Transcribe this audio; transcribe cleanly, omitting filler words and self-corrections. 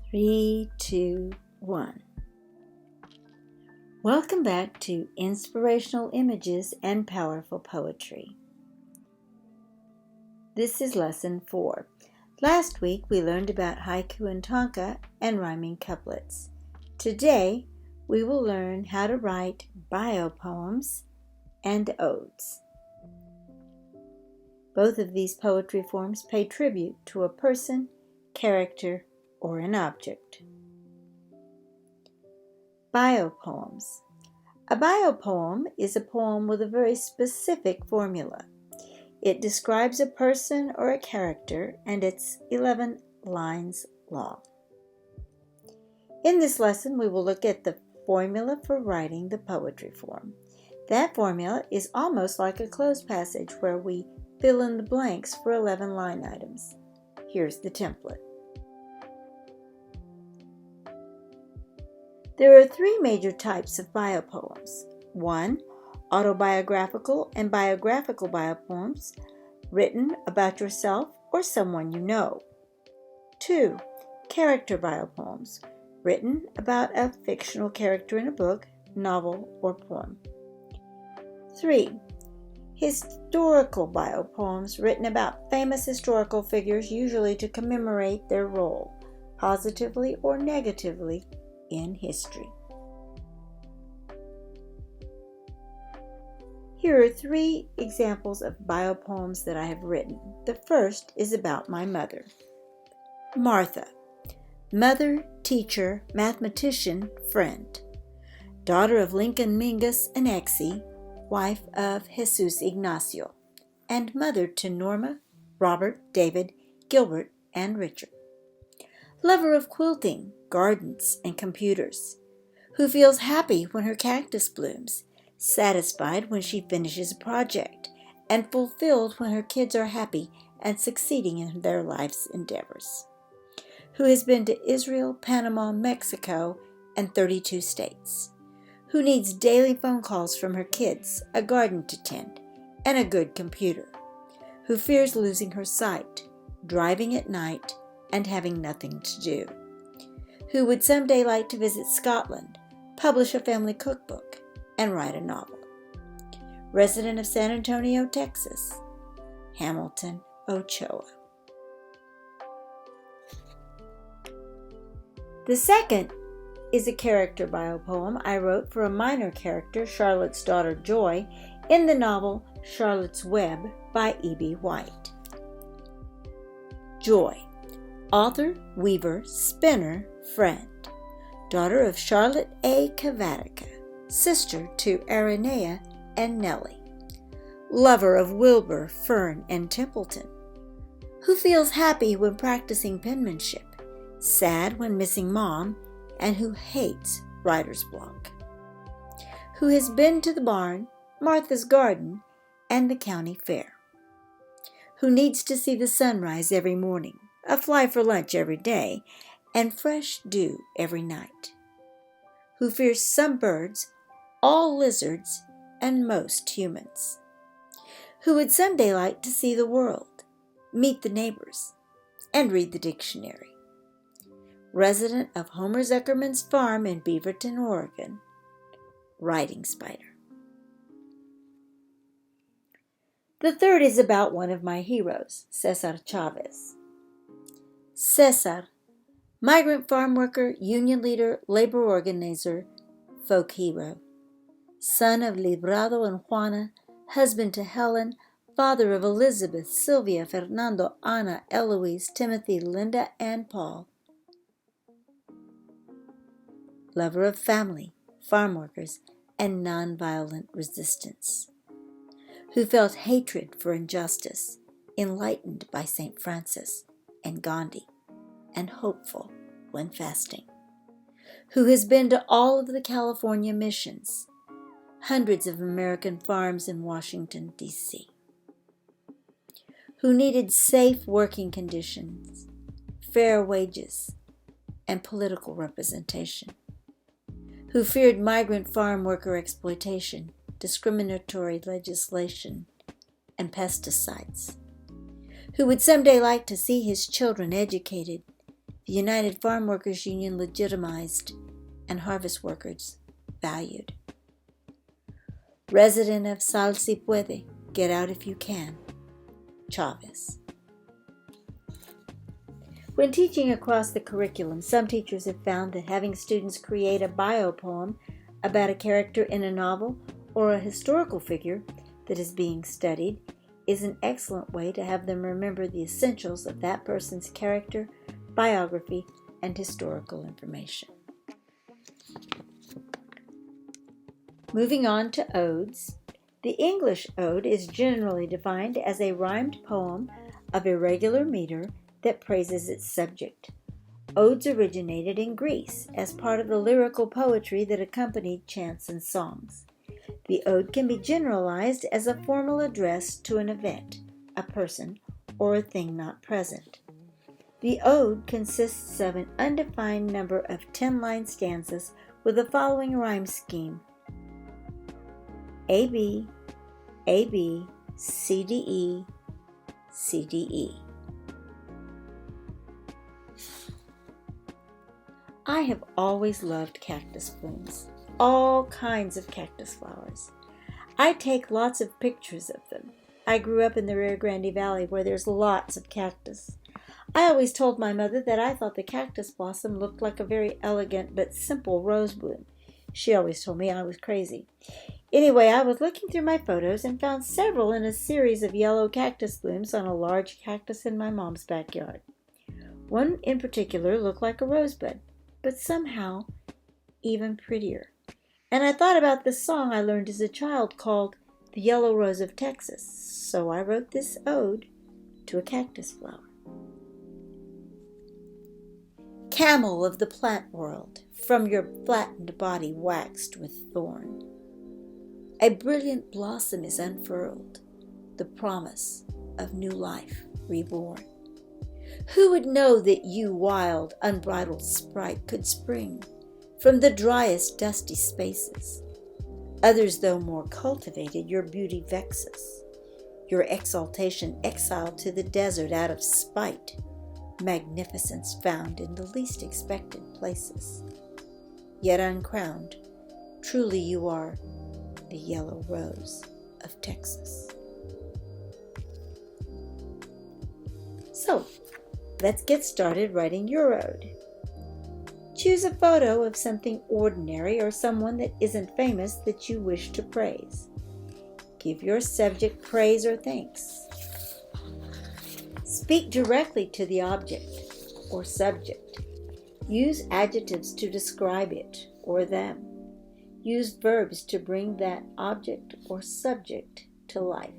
3, 2, 1. Welcome back to Inspirational Images and Powerful Poetry. This is Lesson 4. Last week we learned about haiku and tanka and rhyming couplets. Today we will learn how to write biopoems and odes. Both of these poetry forms pay tribute to a person, character, or an object. Biopoems. A biopoem is a poem with a very specific formula. It describes a person or a character, and it's 11 lines long. In this lesson, we will look at the formula for writing the poetry form. That formula is almost like a closed passage where we fill in the blanks for 11 line items. Here's the template. There are three major types of biopoems. 1. Autobiographical and biographical biopoems, written about yourself or someone you know. 2. Character biopoems, written about a fictional character in a book, novel, or poem. 3. Historical biopoems, written about famous historical figures, usually to commemorate their role, positively or negatively, in history. Here are three examples of biopoems that I have written. The first is about my mother. Martha, mother, teacher, mathematician, friend. Daughter of Lincoln Mingus and Exie, wife of Jesus Ignacio, and mother to Norma, Robert, David, Gilbert, and Richard. Lover of quilting, gardens, and computers, who feels happy when her cactus blooms, satisfied when she finishes a project, and fulfilled when her kids are happy and succeeding in their life's endeavors. Who has been to Israel, Panama, Mexico, and 32 states. Who needs daily phone calls from her kids, a garden to tend, and a good computer. Who fears losing her sight, driving at night, and having nothing to do. Who would someday like to visit Scotland, publish a family cookbook, and write a novel. Resident of San Antonio, Texas, Hamilton Ochoa. The second is a character biopoem I wrote for a minor character, Charlotte's daughter Joy, in the novel Charlotte's Web by E.B. White. Joy, author, weaver, spinner, friend. Daughter of Charlotte A. Cavatica, sister to Aranea and Nellie. Lover of Wilbur, Fern, and Templeton. Who feels happy when practicing penmanship, sad when missing mom, and who hates writer's block. Who has been to the barn, Martha's garden, and the county fair. Who needs to see the sunrise every morning, a fly for lunch every day, and fresh dew every night. Who fears some birds, all lizards, and most humans. Who would someday like to see the world, meet the neighbors, and read the dictionary. Resident of Homer Zuckerman's farm in Beaverton, Oregon. Writing spider. The third is about one of my heroes, Cesar Chavez. Cesar, migrant farm worker, union leader, labor organizer, folk hero. Son of Librado and Juana, husband to Helen, father of Elizabeth, Sylvia, Fernando, Ana, Eloise, Timothy, Linda, and Paul. Lover of family, farm workers, and nonviolent resistance. Who felt hatred for injustice, enlightened by St. Francis and Gandhi, and hopeful when fasting. Who has been to all of the California missions, hundreds of American farms in Washington, D.C. Who needed safe working conditions, fair wages, and political representation. Who feared migrant farm worker exploitation, discriminatory legislation, and pesticides. Who would someday like to see his children educated, the United Farm Workers Union legitimized, and harvest workers valued. Resident of Sal si puede, get out if you can. Chavez. When teaching across the curriculum, some teachers have found that having students create a biopoem about a character in a novel or a historical figure that is being studied is an excellent way to have them remember the essentials of that person's character, biography, and historical information. Moving on to odes. The English ode is generally defined as a rhymed poem of irregular meter that praises its subject. Odes originated in Greece as part of the lyrical poetry that accompanied chants and songs. The ode can be generalized as a formal address to an event, a person, or a thing not present. The ode consists of an undefined number of 10-line stanzas with the following rhyme scheme: AB, AB, CDE, CDE. I have always loved cactus blooms, all kinds of cactus flowers. I take lots of pictures of them. I grew up in the Rio Grande Valley where there's lots of cactus. I always told my mother that I thought the cactus blossom looked like a very elegant but simple rose bloom. She always told me I was crazy. Anyway, I was looking through my photos and found several in a series of yellow cactus blooms on a large cactus in my mom's backyard. One in particular looked like a rosebud, but somehow even prettier. And I thought about this song I learned as a child called The Yellow Rose of Texas, so I wrote this ode to a cactus flower. Camel of the plant world, from your flattened body waxed with thorn, a brilliant blossom is unfurled, the promise of new life reborn. Who would know that you, wild, unbridled sprite, could spring from the driest, dusty spaces? Others, though more cultivated, your beauty vexes, your exaltation exiled to the desert out of spite, magnificence found in the least expected places. Yet uncrowned, truly you are the yellow rose of Texas. So, let's get started writing your ode. Choose a photo of something ordinary or someone that isn't famous that you wish to praise. Give your subject praise or thanks. Speak directly to the object or subject. Use adjectives to describe it or them. Use verbs to bring that object or subject to life.